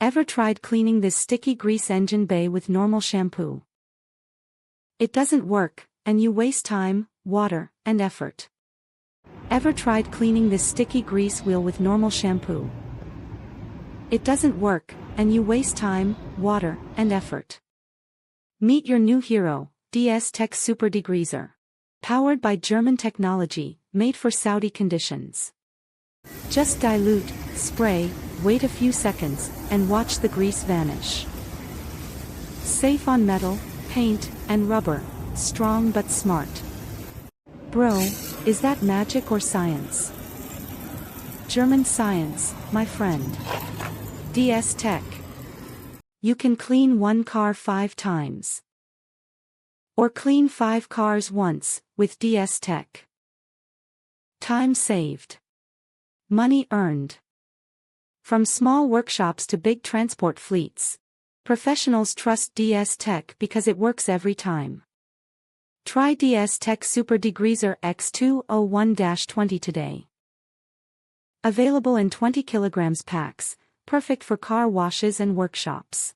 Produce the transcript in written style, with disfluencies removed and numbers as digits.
Ever tried cleaning this sticky grease engine bay with normal shampoo? It doesn't work, and you waste time, water, and effort. Ever tried cleaning this sticky grease wheel with normal shampoo? It doesn't work, and you waste time, water, and effort. Meet your new hero, DS Tech Super Degreaser. Powered by German technology, made for Saudi conditions. Just dilute, spray, wait a few seconds, and watch the grease vanish. Safe on metal, paint, and rubber, strong but smart. Bro, is that magic or science? German science, my friend. DS Tech. You can clean one car 5 times. Or clean 5 cars once, with DS Tech. Time saved. Money earned. From small workshops to big transport fleets, professionals trust DS Tech because it works every time. Try DS Tech Super Degreaser X201-20 today. Available in 20 kg packs, perfect for car washes and workshops.